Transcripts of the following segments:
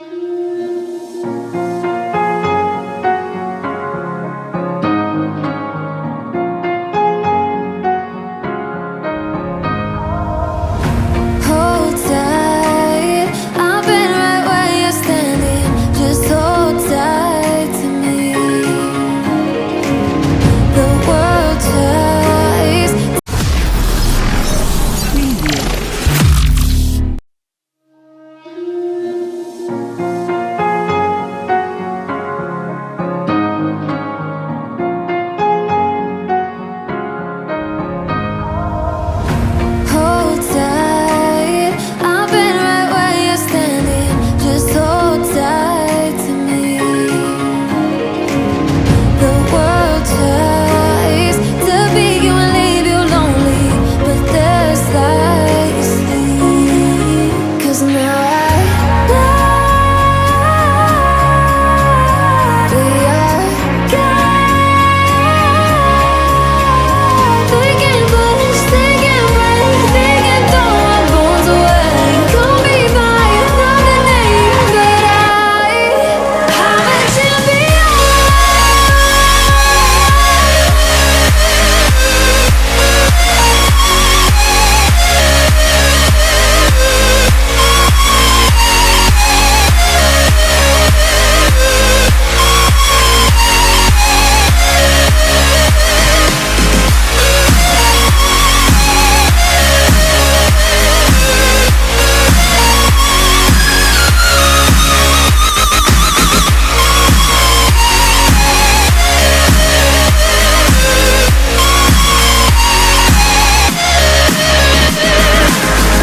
Hold tight, I've been right where you're standing. Just hold tight to me. The world tries. Hold tight, I've been right where you're standing. Just hold tight to me. The world tries to beat you and leave you lonely, but there's light you see. 'Cause now I know we are thinking, but it's thinking right, thinking throw our bones away. Call me by another name, but I'm a champion.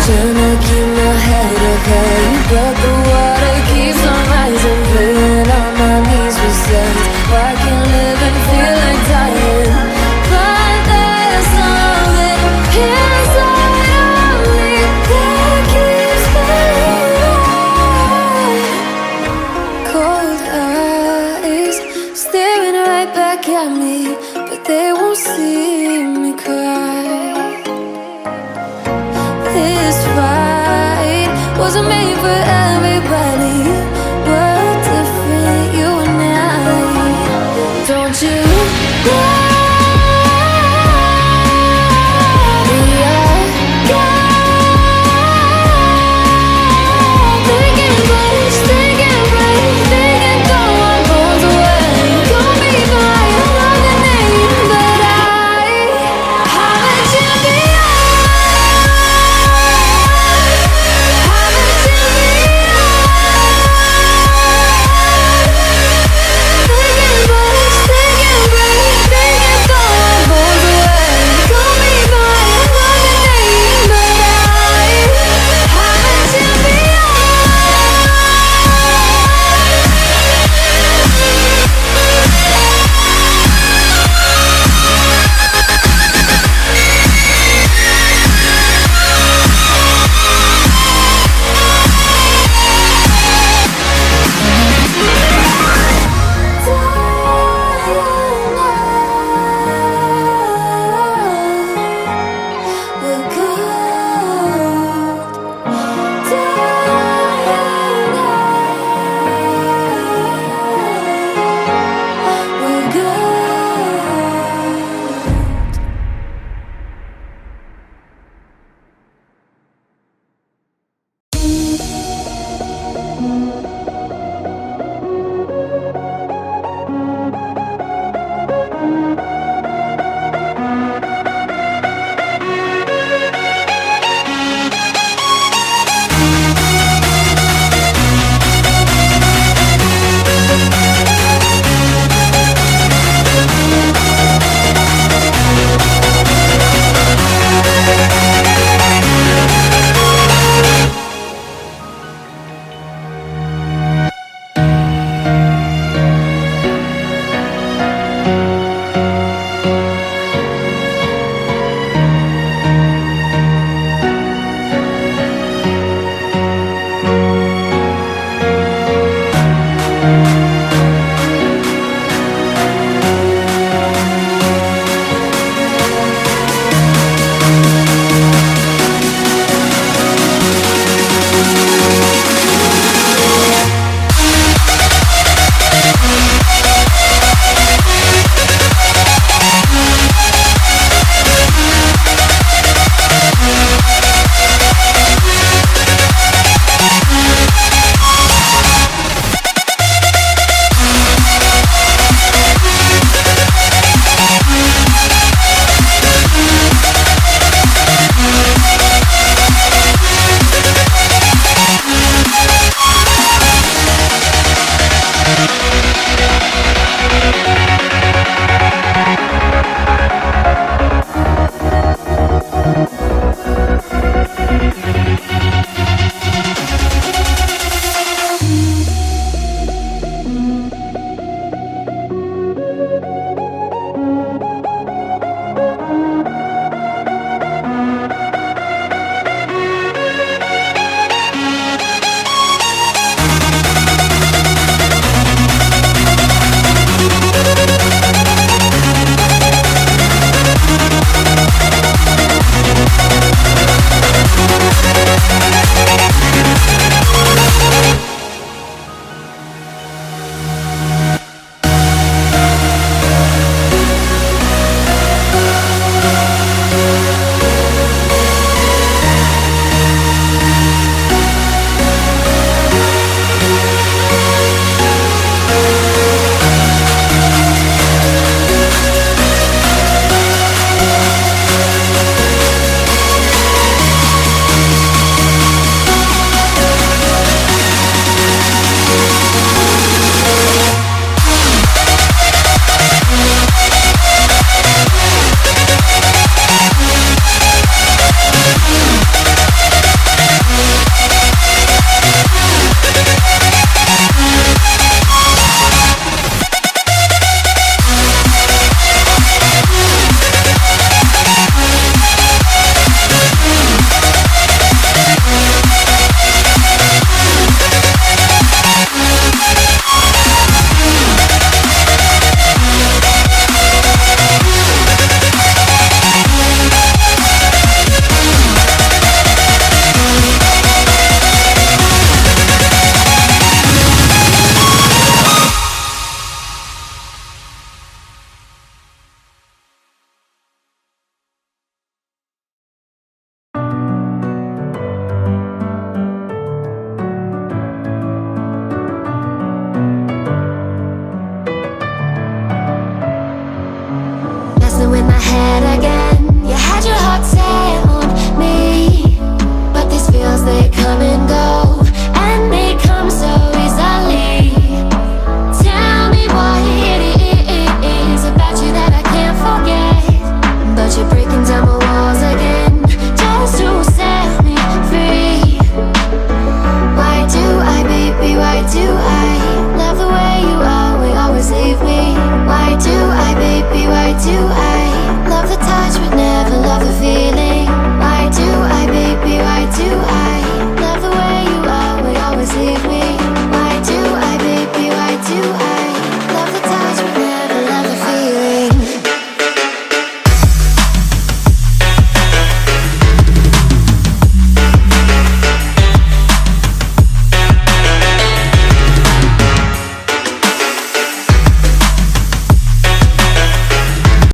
Trying to keep my head up high, but the water keeps on rising. Playing on my knees with signs. I can live and feel like dying, but there's something inside of me that keeps me alive. Cold eyes staring right back at me, but they won't see me cry. This fight wasn't made for